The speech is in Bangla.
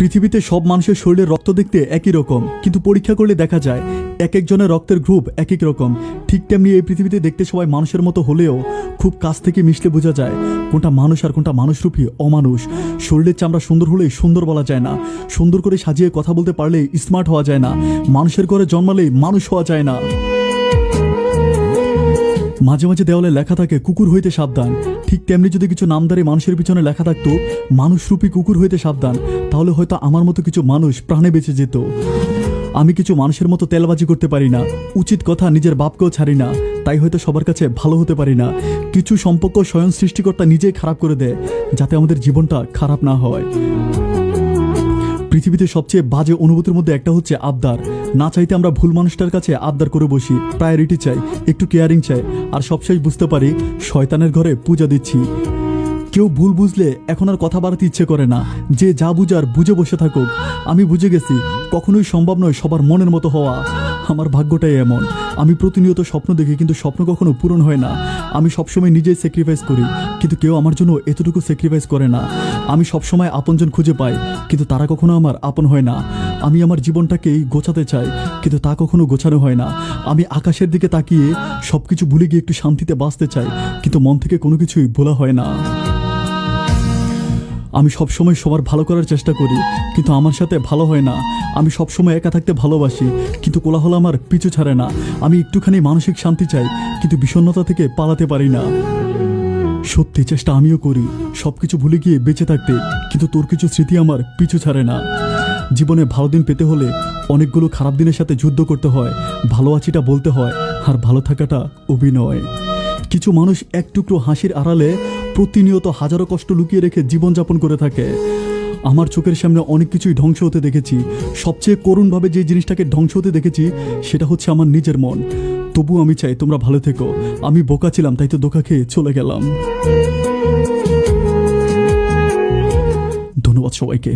পৃথিবীতে সব মানুষের শরীরের রক্ত দেখতে একই রকম, কিন্তু পরীক্ষা করলে দেখা যায় এক একজনের রক্তের গ্রুপ এক এক রকম। ঠিক তেমনি এই পৃথিবীতে দেখতে সবাই মানুষের মতো হলেও খুব কাছ থেকে মিশলে বোঝা যায় কোনটা মানুষ আর কোনটা মানুষরূপী অমানুষ। শরীরের চামড়া সুন্দর হলেই সুন্দর বলা যায় না, সুন্দর করে সাজিয়ে কথা বলতে পারলেই স্মার্ট হওয়া যায় না, মানুষের ঘরে জন্মালেই মানুষ হওয়া যায় না। মাঝে মাঝে দেওয়ালে লেখা থাকে কুকুর হইতে সাবধান, ঠিক তেমনি যদি কিছু নামধারী মানুষের পিছনে লেখা থাকতো মানুষরূপী কুকুর হইতে সাবধান, তাহলে হয়তো আমার মতো কিছু মানুষ প্রাণে বেঁচে যেত। আমি কিছু মানুষের মতো তেলবাজি করতে পারি না, উচিত কথা নিজের বাপকেও ছাড়ি না, তাই হয়তো সবার কাছে ভালো হতে পারি না। কিছু সম্পর্ক স্বয়ং সৃষ্টিকর্তা নিজেই খারাপ করে দেয় যাতে আমাদের জীবনটা খারাপ না হয়। পৃথিবীতে সবচেয়ে বাজে অনুভূতির মধ্যে একটা হচ্ছে আবদার। না চাইতে আমরা ভুল মানুষটার কাছে আবদার করে বসি, প্রায়োরিটি চাই, একটু কেয়ারিং চাই, আর সবশেষ বুঝতে পারি শয়তানের ঘরে পূজা দিচ্ছি। কেউ ভুল বুঝলে এখন আর কথা বাড়াতে ইচ্ছে করে না, যে যা বুঝার বুঝে বসে থাকুক। আমি বুঝে গেছি কখনোই সম্ভব নয় সবার মনের মতো হওয়া। আমার ভাগ্যটাই এমন, আমি প্রতিনিয়ত স্বপ্ন দেখি কিন্তু স্বপ্ন কখনো পূরণ হয় না। আমি সবসময় নিজেই স্যাক্রিফাইস করি কিন্তু কেউ আমার জন্য এতটুকু স্যাক্রিফাইস করে না। আমি সবসময় আপনজন খুঁজে পাই কিন্তু তারা কখনো আমার আপন হয় না। আমি আমার জীবনটাকেই গোছাতে চাই কিন্তু তা কখনো গোছানো হয় না। আমি আকাশের দিকে তাকিয়ে সব কিছু ভুলে গিয়ে একটু শান্তিতে বাঁচতে চাই কিন্তু মন থেকে কোনো কিছুই ভোলা হয় না। আমি সবসময় সবার ভালো করার চেষ্টা করি কিন্তু আমার সাথে ভালো হয় না। আমি সবসময় একা থাকতে ভালোবাসি কিন্তু কোলাহল আমার পিছু ছাড়ে না। আমি একটুখানি মানসিক শান্তি চাই কিন্তু বিষণ্ণতা থেকে পালাতে পারি না। সত্যি চেষ্টা আমিও করি সব কিছু ভুলে গিয়ে বেঁচে থাকতে, কিন্তু তোর কিছু স্মৃতি আমার পিছু ছাড়ে না। জীবনে ভালো দিন পেতে হলে অনেকগুলো খারাপ দিনের সাথে যুদ্ধ করতে হয়, ভালো আছিটা বলতে হয়, আর ভালো থাকাটা অভিনয়। কিছু মানুষ এক টুকরো হাসির আড়ালে প্রতিনিয়ত হাজারো কষ্ট লুকিয়ে রেখে জীবনযাপন করে থাকে। আমার চোখের সামনে অনেক কিছুই ধ্বংস হতে দেখেছি। সবচেয়ে করুণভাবে যে জিনিসটাকে ধ্বংস হতে দেখেছি সেটা হচ্ছে আমার নিজের মন। তবু আমি চাই তোমরা ভালো থেকো। আমি বোকা ছিলাম তাই তো ধোঁকা খেয়ে চলে গেলাম। ধন্যবাদ সবাইকে।